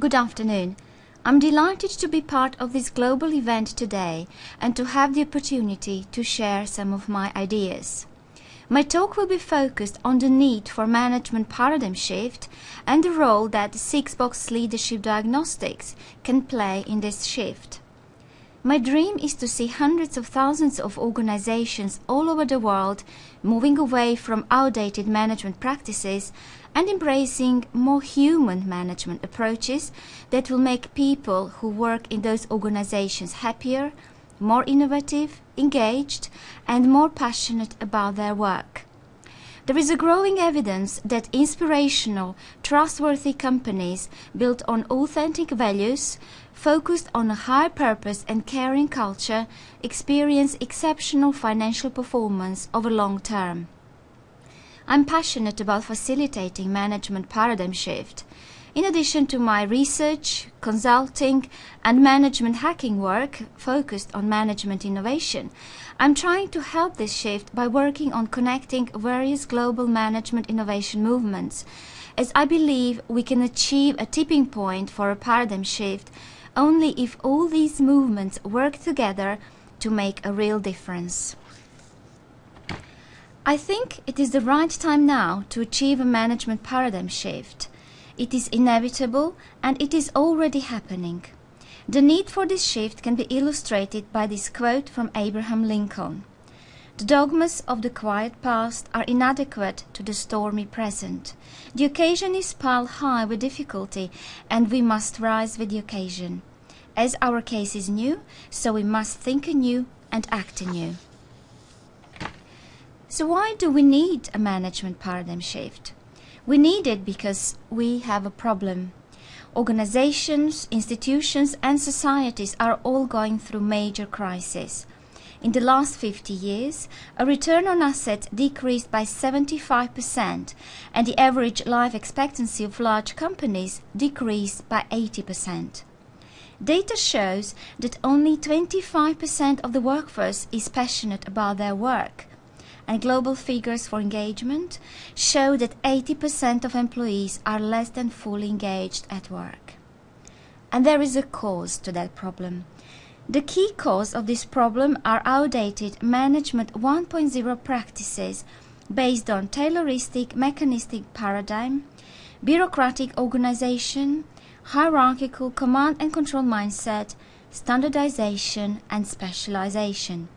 Good afternoon. I'm delighted to be part of this global event today and to have the opportunity to share some of my ideas. My talk will be focused on the need for management paradigm shift and the role that 6-box leadership diagnostics can play in this shift. My dream is to see hundreds of thousands of organizations all over the world moving away from outdated management practices and embracing more human management approaches that will make people who work in those organizations happier, more innovative, engaged, and more passionate about their work. There is a growing evidence that inspirational, trustworthy companies built on authentic values, focused on a high purpose and caring culture, experience exceptional financial performance over long term. I'm passionate about facilitating management paradigm shift. In addition to my research, consulting, and management hacking work focused on management innovation, I'm trying to help this shift by working on connecting various global management innovation movements, as I believe we can achieve a tipping point for a paradigm shift only if all these movements work together to make a real difference. I think it is the right time now to achieve a management paradigm shift. It is inevitable and it is already happening. The need for this shift can be illustrated by this quote from Abraham Lincoln. "The dogmas of the quiet past are inadequate to the stormy present. The occasion is piled high with difficulty, and we must rise with the occasion. As our case is new, so we must think anew and act anew." So why do we need a management paradigm shift? We need it because we have a problem. Organizations, institutions, and societies are all going through major crises. In the last 50 years, a return on assets decreased by 75%, and the average life expectancy of large companies decreased by 80%. Data shows that only 25% of the workforce is passionate about their work, and global figures for engagement show that 80% of employees are less than fully engaged at work. And there is a cause to that problem. The key cause of this problem are outdated Management 1.0 practices based on Tayloristic mechanistic paradigm, bureaucratic organization, hierarchical command and control mindset, standardization, and specialization.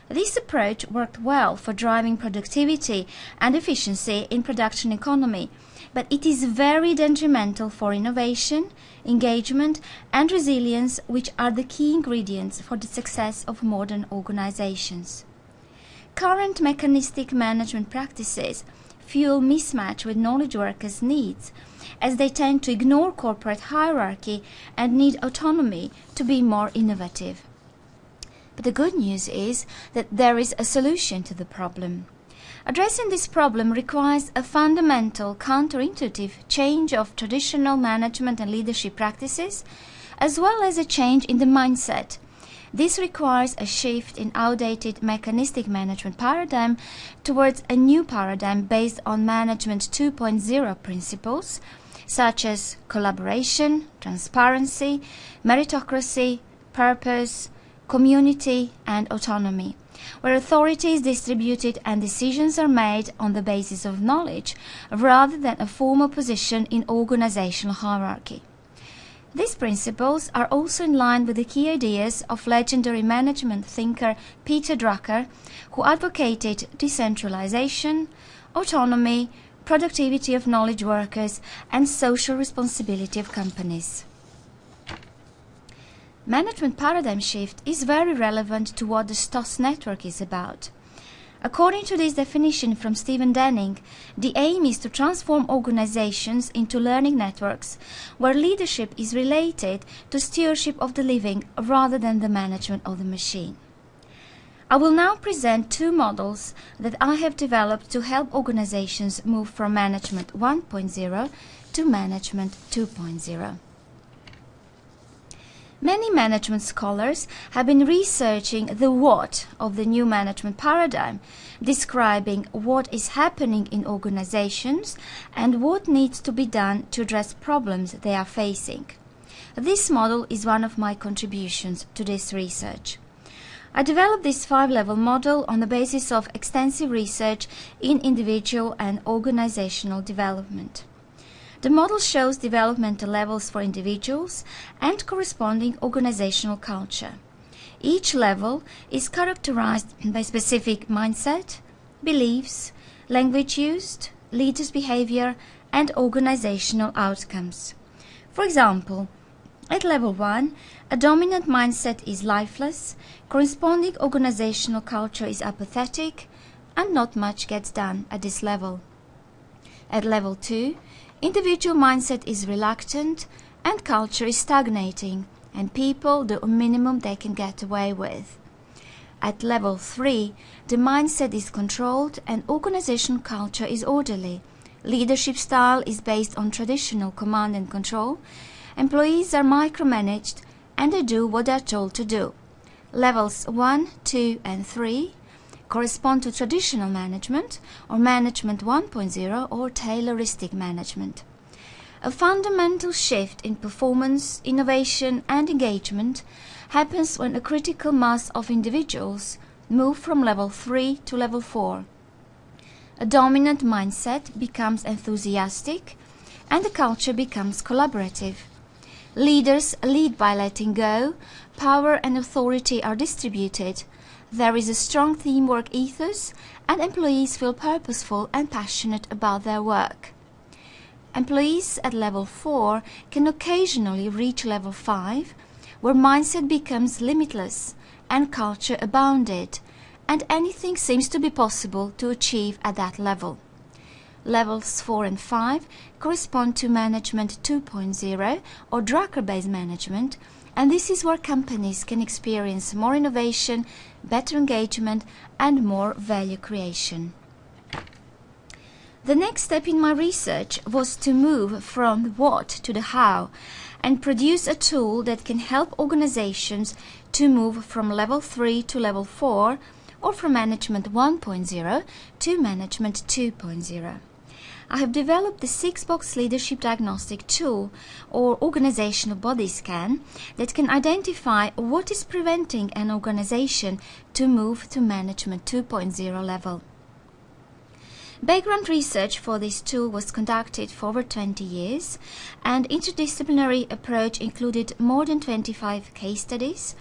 This approach worked well for driving productivity and efficiency in production economy, but it is very detrimental for innovation, engagement, and resilience, which are the key ingredients for the success of modern organizations. Current mechanistic management practices fuel mismatch with knowledge workers' needs, as they tend to ignore corporate hierarchy and need autonomy to be more innovative. But the good news is that there is a solution to the problem. Addressing this problem requires a fundamental counterintuitive change of traditional management and leadership practices, as well as a change in the mindset. This requires a shift in outdated mechanistic management paradigm towards a new paradigm based on Management 2.0 principles, such as collaboration, transparency, meritocracy, purpose, community, and autonomy, where authority is distributed and decisions are made on the basis of knowledge rather than a formal position in organizational hierarchy. These principles are also in line with the key ideas of legendary management thinker Peter Drucker, who advocated decentralization, autonomy, productivity of knowledge workers, and social responsibility of companies. Management paradigm shift is very relevant to what the Stoos network is about. According to this definition from Stephen Denning, the aim is to transform organizations into learning networks where leadership is related to stewardship of the living rather than the management of the machine. I will now present two models that I have developed to help organizations move from Management 1.0 to Management 2.0. Many management scholars have been researching the what of the new management paradigm, describing what is happening in organizations and what needs to be done to address problems they are facing. This model is one of my contributions to this research. I developed this 5-level model on the basis of extensive research in individual and organizational development. The model shows developmental levels for individuals and corresponding organizational culture. Each level is characterized by specific mindset, beliefs, language used, leaders' behavior, and organizational outcomes. For example, at level 1, a dominant mindset is lifeless, corresponding organizational culture is apathetic, and not much gets done at this level. At level 2, individual mindset is reluctant, and culture is stagnating, and people do a minimum they can get away with. At level 3, the mindset is controlled and organizational culture is orderly. Leadership style is based on traditional command and control. Employees are micromanaged and they do what they are told to do. Levels 1, 2 and 3 correspond to traditional management or management 1.0 or Tayloristic management. A fundamental shift in performance, innovation and engagement happens when a critical mass of individuals move from level 3 to level 4. A dominant mindset becomes enthusiastic and the culture becomes collaborative. Leaders lead by letting go, power and authority are distributed, there is a strong teamwork ethos, and employees feel purposeful and passionate about their work. Employees at level 4 can occasionally reach level 5, where mindset becomes limitless and culture abounded, and anything seems to be possible to achieve at that level. Levels 4 and 5 correspond to management 2.0 or Drucker-based management, and this is where companies can experience more innovation, better engagement and more value creation. The next step in my research was to move from the what to the how and produce a tool that can help organizations to move from level 3 to level 4 or from management 1.0 to management 2.0. I have developed the 6-box leadership diagnostic tool or organizational body scan that can identify what is preventing an organization to move to management 2.0 level. Background research for this tool was conducted for over 20 years, and interdisciplinary approach included more than 25 case studies,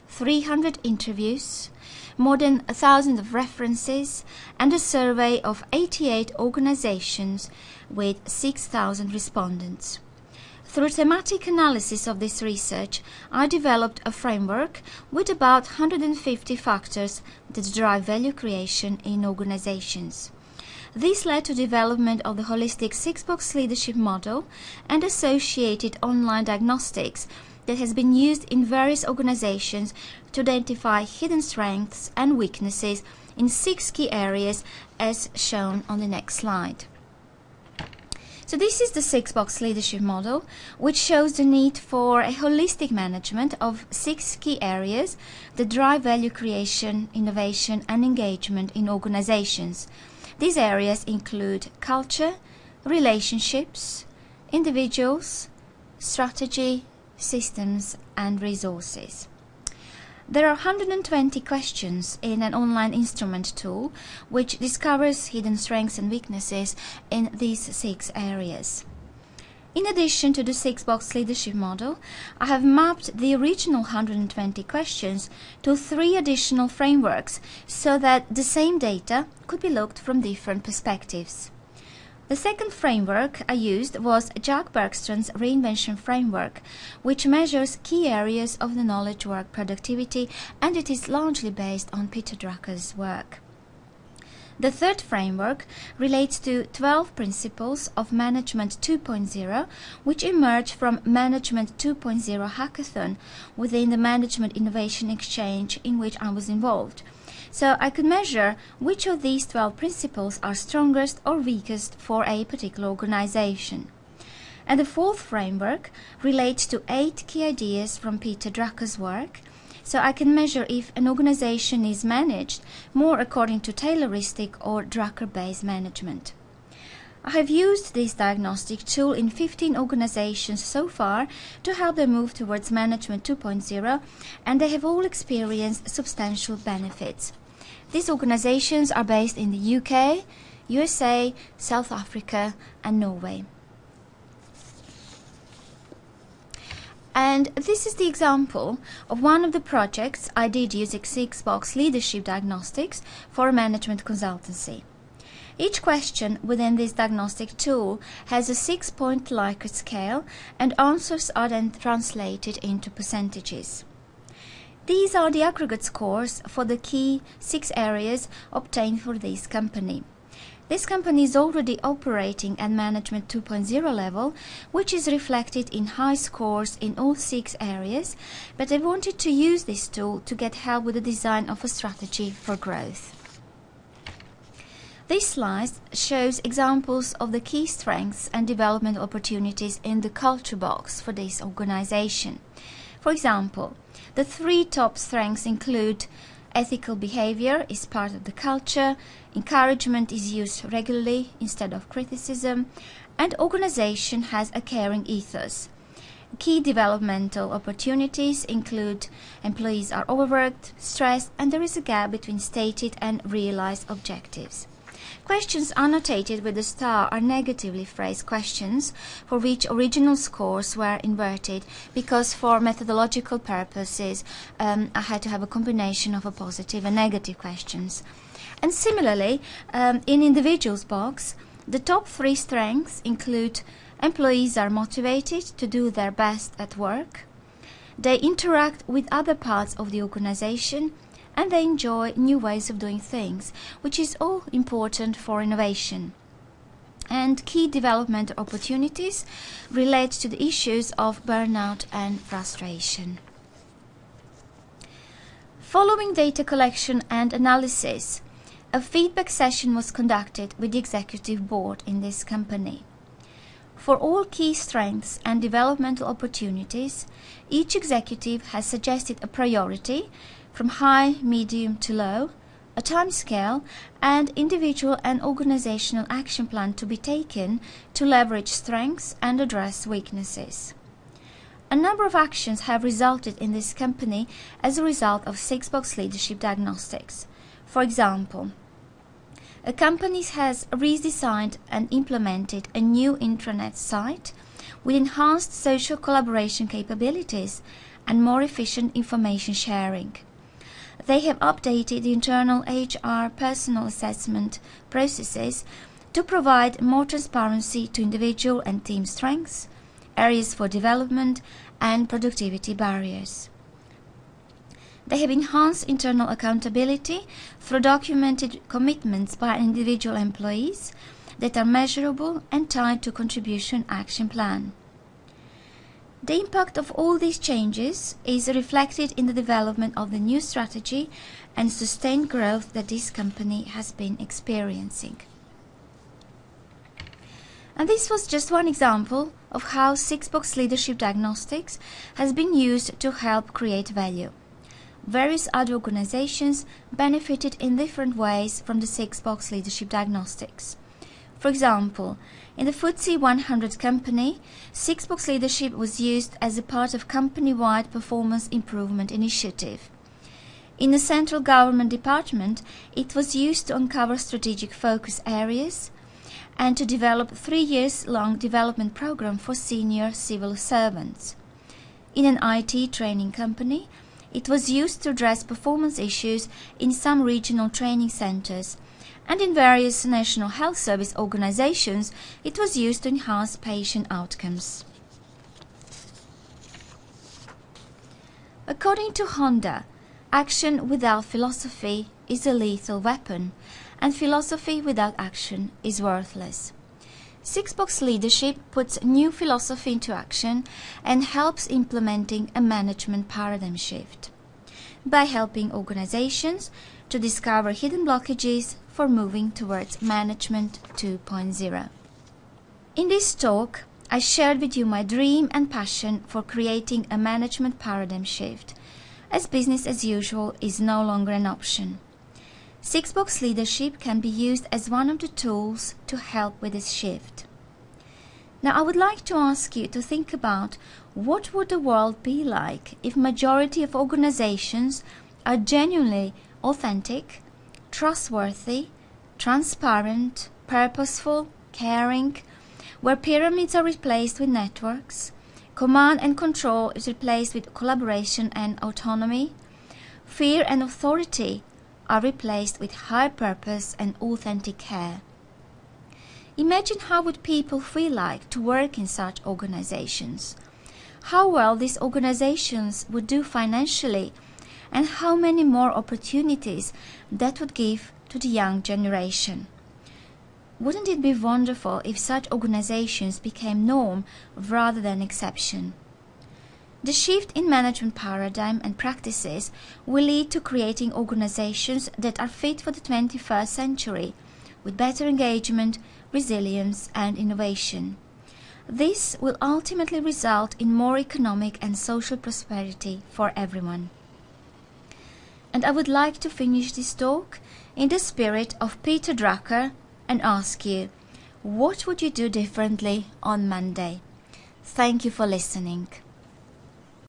300 interviews, more than 1,000 of references, and a survey of 88 organizations with 6,000 respondents. Through thematic analysis of this research, I developed a framework with about 150 factors that drive value creation in organizations. This led to development of the holistic 6-box leadership model and associated online diagnostics that has been used in various organizations to identify hidden strengths and weaknesses in 6 key areas as shown on the next slide. So this is the 6-box leadership model, which shows the need for a holistic management of 6 key areas that drive value creation, innovation and engagement in organizations. These areas include culture, relationships, individuals, strategy, systems and resources. There are 120 questions in an online instrument tool which discovers hidden strengths and weaknesses in these 6 areas. In addition to the 6-box leadership model, I have mapped the original 120 questions to 3 additional frameworks so that the same data could be looked from different perspectives. The second framework I used was Jack Bergstrom's reinvention framework, which measures key areas of the knowledge work productivity, and it is largely based on Peter Drucker's work. The third framework relates to 12 principles of Management 2.0, which emerge from Management 2.0 Hackathon within the Management Innovation Exchange in which I was involved. So I could measure which of these 12 principles are strongest or weakest for a particular organization. And the fourth framework relates to 8 key ideas from Peter Drucker's work, so I can measure if an organization is managed more according to Tayloristic or Drucker-based management. I have used this diagnostic tool in 15 organizations so far to help them move towards Management 2.0, and they have all experienced substantial benefits. These organizations are based in the UK, USA, South Africa and Norway. And this is the example of one of the projects I did using 6-box leadership diagnostics for a management consultancy. Each question within this diagnostic tool has a 6-point Likert scale, and answers are then translated into percentages. These are the aggregate scores for the key 6 areas obtained for this company. This company is already operating at Management 2.0 level, which is reflected in high scores in all 6 areas, but they wanted to use this tool to get help with the design of a strategy for growth. This slide shows examples of the key strengths and development opportunities in the culture box for this organization. For example, the 3 top strengths include ethical behavior is part of the culture, encouragement is used regularly instead of criticism, and organization has a caring ethos. Key developmental opportunities include employees are overworked, stressed, and there is a gap between stated and realized objectives. Questions annotated with a star are negatively phrased questions for which original scores were inverted, because for methodological purposes I had to have a combination of a positive and negative questions. And similarly, in individuals box, the top 3 strengths include employees are motivated to do their best at work, they interact with other parts of the organization, and they enjoy new ways of doing things, which is all important for innovation. And key development opportunities relate to the issues of burnout and frustration. Following data collection and analysis, a feedback session was conducted with the executive board in this company. For all key strengths and developmental opportunities, each executive has suggested a priority from high, medium to low, a timescale, and individual and organizational action plan to be taken to leverage strengths and address weaknesses. A number of actions have resulted in this company as a result of 6-box leadership diagnostics. For example, a company has redesigned and implemented a new intranet site with enhanced social collaboration capabilities and more efficient information sharing. They have updated the internal HR personal assessment processes to provide more transparency to individual and team strengths, areas for development, and productivity barriers. They have enhanced internal accountability through documented commitments by individual employees that are measurable and tied to contribution action plan. The impact of all these changes is reflected in the development of the new strategy and sustained growth that this company has been experiencing. And this was just one example of how 6-box leadership diagnostics has been used to help create value. Various other organizations benefited in different ways from the 6-box leadership diagnostics. For example, in the FTSE 100 company, 6-box leadership was used as a part of company-wide performance improvement initiative. In the central government department, it was used to uncover strategic focus areas and to develop a 3-year-long development program for senior civil servants. In an IT training company, it was used to address performance issues in some regional training centers, and in various National Health Service organizations, it was used to enhance patient outcomes. According to Honda, action without philosophy is a lethal weapon, and philosophy without action is worthless. 6-box leadership puts new philosophy into action and helps implementing a management paradigm shift by helping organizations to discover hidden blockages for moving towards Management 2.0. In this talk, I shared with you my dream and passion for creating a management paradigm shift, as business as usual is no longer an option. Six-box leadership can be used as one of the tools to help with this shift. Now I would like to ask you to think about what would the world be like if majority of organizations are genuinely authentic, trustworthy, transparent, purposeful, caring, where pyramids are replaced with networks, command and control is replaced with collaboration and autonomy, fear and authority are replaced with high purpose and authentic care. Imagine how would people feel like to work in such organizations, how well these organizations would do financially, and how many more opportunities that would give to the young generation. Wouldn't it be wonderful if such organizations became norm rather than exception? The shift in management paradigm and practices will lead to creating organizations that are fit for the 21st century, with better engagement, resilience and innovation. This will ultimately result in more economic and social prosperity for everyone. And I would like to finish this talk in the spirit of Peter Drucker and ask you, what would you do differently on Monday? Thank you for listening.